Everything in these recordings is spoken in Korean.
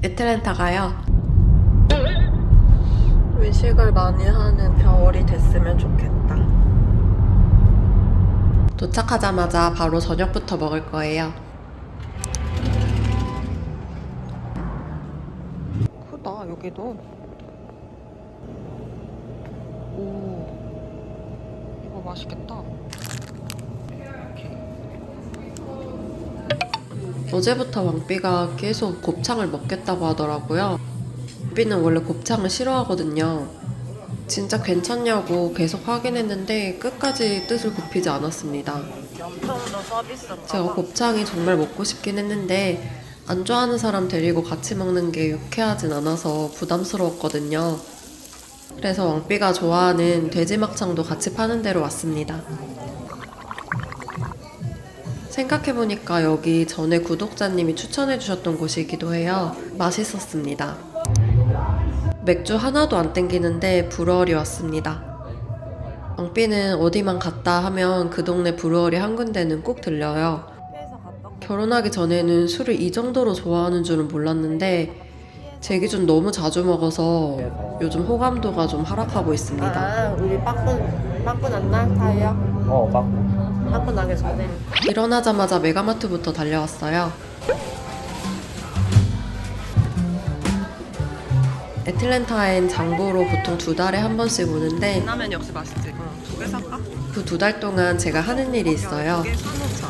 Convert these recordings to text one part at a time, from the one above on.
애틀랜타가요. 외식을 많이 하는 겨울이 됐으면 좋겠다. 도착하자마자 바로 저녁부터 먹을 거예요. 크다, 여기도. 오, 이거 맛있겠다. 어제부터 왕삐가 계속 곱창을 먹겠다고 하더라고요. 왕삐는 원래 곱창을 싫어하거든요. 진짜 괜찮냐고 계속 확인했는데 끝까지 뜻을 굽히지 않았습니다. 제가 곱창이 정말 먹고 싶긴 했는데 안 좋아하는 사람 데리고 같이 먹는 게 유쾌하진 않아서 부담스러웠거든요. 그래서 왕삐가 좋아하는 돼지막창도 같이 파는 데로 왔습니다. 생각해보니까 여기 전에 구독자님이 추천해주셨던 곳이기도 해요. 맛있었습니다. 맥주 하나도 안 땡기는데 브루어리 왔습니다. 왕삐는 어디만 갔다 하면 그 동네 브루어리 한 군데는 꼭 들려요. 결혼하기 전에는 술을 이 정도로 좋아하는 줄은 몰랐는데 제 기준 너무 자주 먹어서 요즘 호감도가 좀 하락하고 있습니다. 우리 빠꾸 났나? 타이어? 빠꾸 나기 전에. 일어나자마자 메가마트부터 달려왔어요. 애틀랜타엔 장보러 보통 2달에 한 번씩 오는데 라면 역시 맛있지? 두 개 살까? 그 2달 동안 제가 하는 일이 있어요. 두개 사놓자.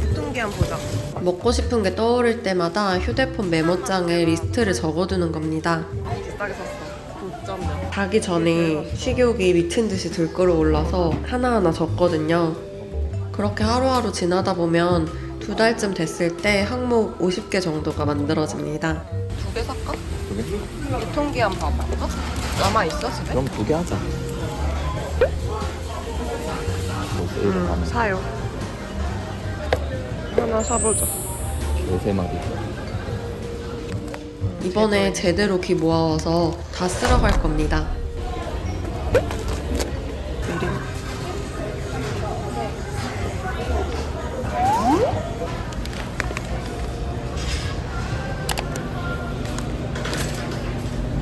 유통기한 보자. 먹고 싶은 게 떠오를 때마다 휴대폰 메모장에 리스트를 적어두는 겁니다. 비싸게 샀어. 9.0. 자기 전에 식욕이 미친 듯이 들끓어 올라서 하나하나 적거든요. 그렇게 하루하루 지나다 보면 2달쯤 됐을 때 항목 50개 정도가 만들어집니다. 두 개 살까? 두 개? 유통기한 봐볼까? 남아있어 집에? 그럼 2개 하자. 사요. 하나 사보자. 3마리. 이번에 제대로 기 모아와서 다 쓸어 갈 겁니다.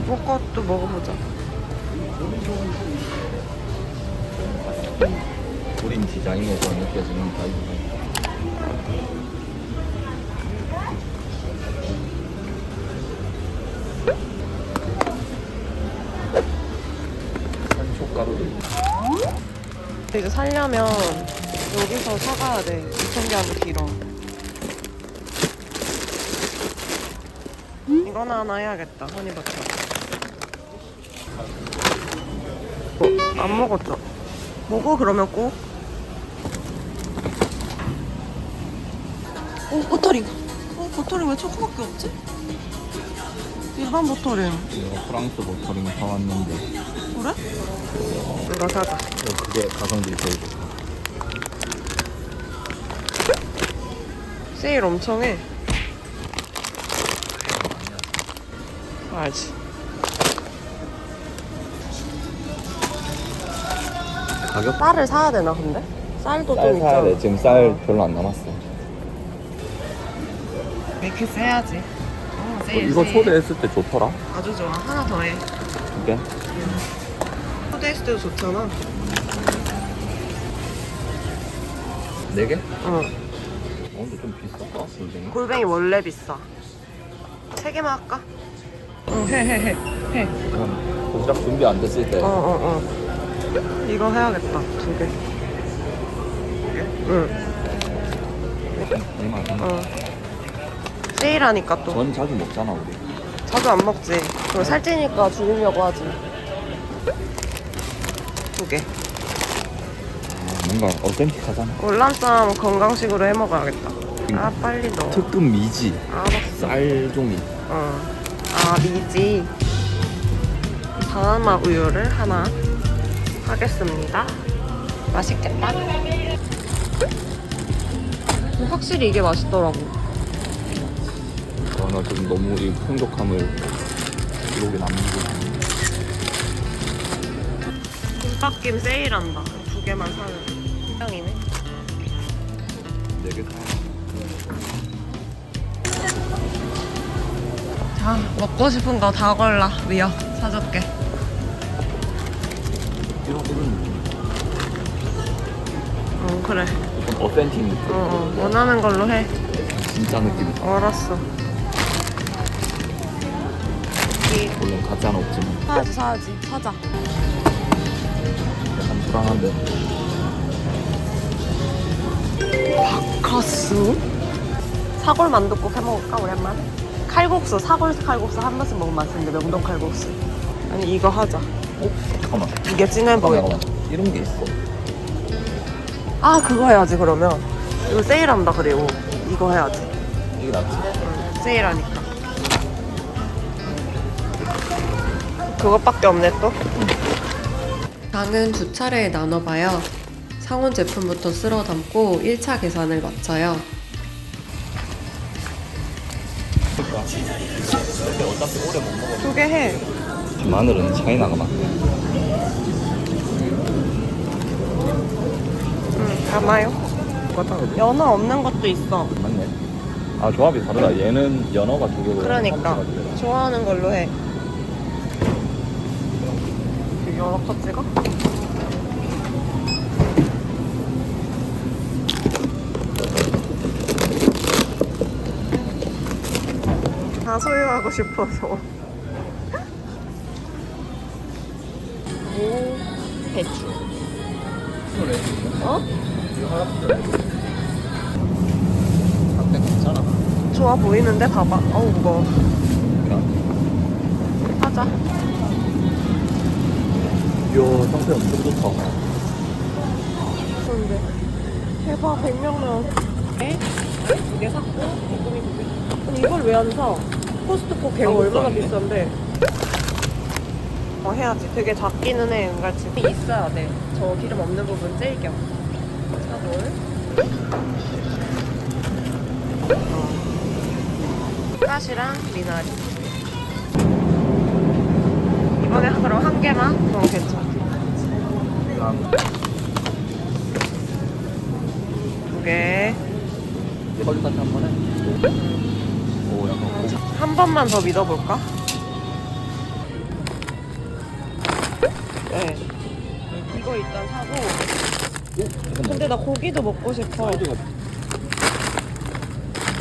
뽀것도 먹어보자. 우린 디자인에서 느껴지는 바이브. 산초가루도 있고. 이제 살려면 여기서 사가야 돼. 2,000개하고 길어. 이거는 하나 해야겠다. 허니버터. 안 먹었죠? 먹어 그러면 꼭. 버터링. 버터링 왜 초코밖에 없지? 일반 버터링. 이거 프랑스 버터링 사왔는데 그래? 이거 사자. 그게 가성비 제일 좋다. 세일 엄청 해. 알지. 가격? 쌀을 사야 되나 근데? 쌀도 쌀 좀 사야 있잖아. 돼. 지금 쌀 별로 안 남았어. 맥스 해야지. 세일, 이거 세일. 초대했을 때 좋더라. 아주 좋아. 하나 더 해. 2개? 초대했을 때도 좋잖아. 4개? 응. 근데 좀 비쌌다. 골뱅이. 골뱅이 원래 비싸. 3개만 할까? 응, 해. 그럼 도시락 준비 안 됐을 때 이거 해야겠다. 2개. 응. 얼마? 세일하니까 또. 전 자주 먹잖아 우리. 자주 안 먹지. 그럼 살찌니까 줄이려고 하지. 2개. 뭔가 어센틱하잖아. 월남쌈 건강식으로 해 먹어야겠다. 아 빨리 넣어. 특급 미지. 알았어. 쌀종이. 아 미지. 바나나 우유를 하나 하겠습니다. 맛있겠다. 확실히 이게 맛있더라고. 나 지금 너무 이 풍족함을 기록에 남기고 있네. 김밥김 세일한다. 2개만 사면 상이네. 4개 사. 자, 먹고 싶은 거 다 골라. 미어 사줄게. 이런 느낌. 그래. 좀 어센틱 느낌. 원하는 걸로 해. 진짜 느낌. 알았어. 물론 가짜는 없지만 사야지. 사자. 약간 불안한데. 바카스? 사골 만둣국 해먹을까 오랜만에? 칼국수, 사골 칼국수 한 번씩 먹으면 맛있는데 명동 칼국수. 아니 이거 하자. 잠깐만. 이게 찐해 보여. 이런 게 있어. 아 그거 해야지 그러면. 이거 세일한다 그리고 이거 해야지. 이게 낫지. 세일하니까. 그것밖에 없네 또. 장은 두 차례에 나눠봐요. 상온 제품부터 쓸어 담고 1차 계산을 마쳐요. 그러니까. 근데 어차피 오래 못 먹어. 2개 해. 마늘은 차이나가 많네. 응, 담아요. 똑같아. 연어 없는 것도 있어. 맞네. 아 조합이 다르다. 얘는 연어가 두 개고. 그러니까 좋아하는 걸로 해. 연어 컷 찍어? 다 소유하고 싶어서. 무, 배추. 어? 상태 괜찮아. 좋아 보이는데 봐봐. 어우 무거워. 그냥. 하자. 이야 상태 엄청 좋다. 근데 대박 100명면 에? 2개 샀고 조금이 2개. 아니 이걸 왜 안 사? 코스트코 개가 얼마나 비싼데. 해야지. 되게 작기는 해 은갈치. 있어야 돼. 저 기름 없는 부분 찔겨. 사골. 가시랑 미나리. 이번에 그럼 한 개만? 괜찮아. 2개. 거기까지 한 번에. 오 약간. 한 번만 더 믿어볼까? 네. 이거 일단 사고. 근데 나 고기도 먹고 싶어.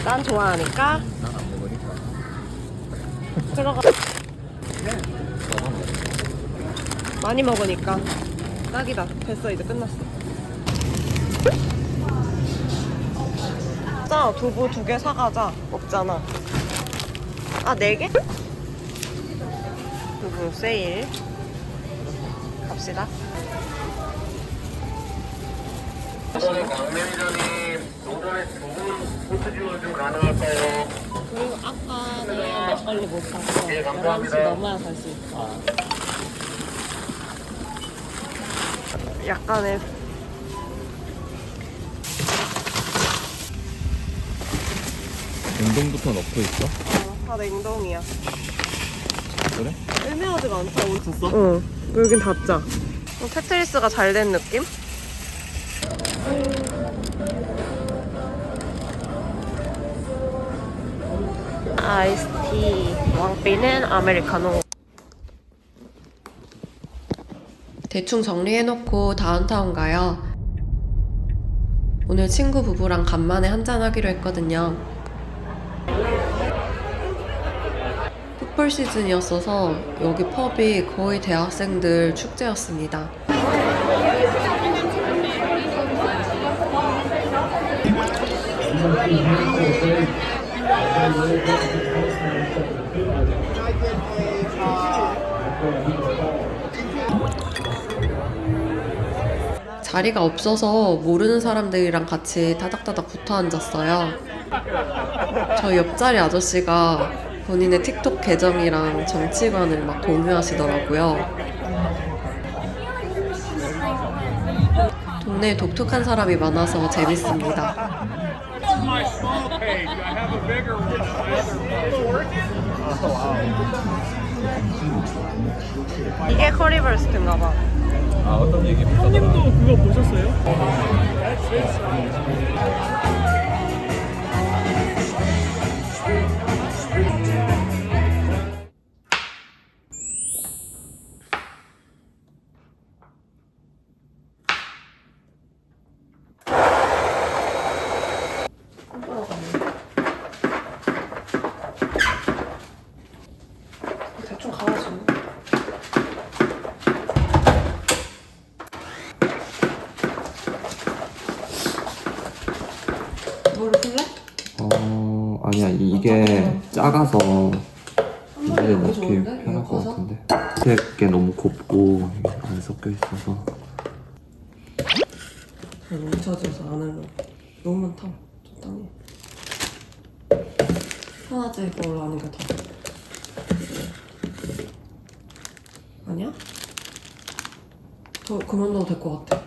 난 좋아하니까. 난 안 먹으니까. 들어가. 많이 먹으니까. 딱이다. 됐어. 이제 끝났어. 자, 두부 2개 사가자. 없잖아. 아, 4개? 두부 세일. 갑시다. 강매니저님, 노선에 두분 포트 지원 좀 가능할까요? 그리고 아까는 막걸리 못 샀어. 네, 감사합니다. 11시 넘어야 살 수 있어. 약간의 냉동부터 넣고 있어? 다 냉동이야. 그래? 애매하지가 않다. 오늘 샀어? 응. 여긴 닫자. 테트리스가 잘 된 느낌? 아이스티. 왕비는 아메리카노. 대충 정리해놓고 다운타운 가요. 오늘 친구 부부랑 간만에 한잔하기로 했거든요. 풋볼 시즌이었어서 여기 펍이 거의 대학생들 축제였습니다. 자리가 없어서 모르는 사람들이랑 같이 다닥다닥 붙어 앉았어요. 저 옆자리 아저씨가 본인의 틱톡 계정이랑 정치관을 막 공유하시더라고요. 동네에 독특한 사람이 많아서 재밌습니다. 이게 커리버스트인가 봐. 아 어떤 얘기 형님도 그거 보셨어요? 작아서 이제 이렇게 넣기 좋은데? 편할 이거 것 커서? 같은데. 색게 너무 곱고 안 섞여 있어서. 뭉쳐져서 안으로 너무 많다. 적당히. 하나째 이걸로 하는 게 더. 아니야? 더 그만 넣어도 될 것 같아.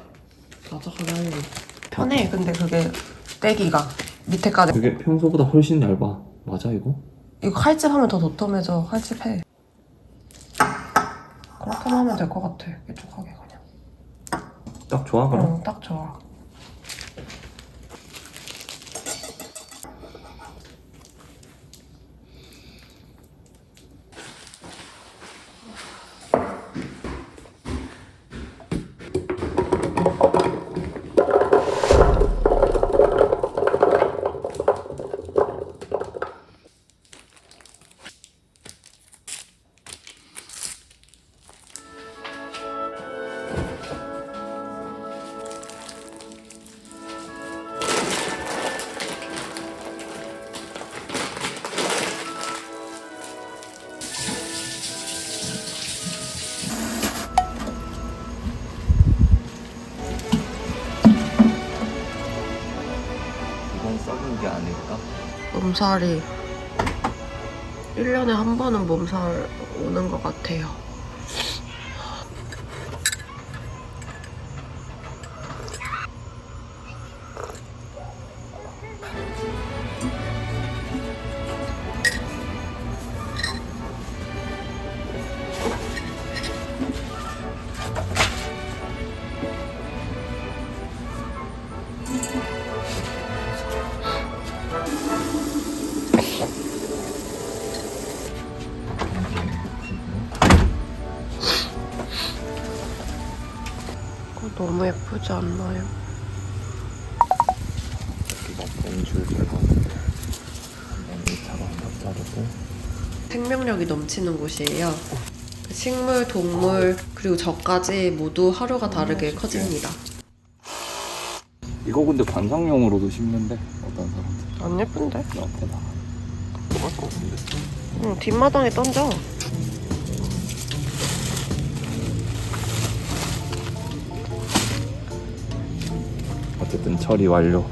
나작하게 하려면. 편해. 근데 그게 떼기가 밑에까지. 그게 평소보다 훨씬 얇아. 맞아 이거? 이거 칼집하면 더 도톰해져. 칼집해. 그렇게만 하면 될 것 같아. 깨쭉하게 그냥. 딱 좋아 그럼? 응, 딱 좋아. 이건 썩은 게 아닐까? 몸살이 1년에 한 번은 몸살 오는 것 같아요. 너무 예쁘지 않나요? 여기가 벤줄 들어가고 이차가 한번 자르고. 생명력이 넘치는 곳이에요. 식물, 동물, 그리고 저까지 모두 하루가 다르게 커집니다. 이거 근데 관상용으로도 심는데 어떤 사람들 안 예쁜데? 나한테나 좋아할 것 같은데. 응, 뒷마당에 던져. 어쨌든 처리 완료.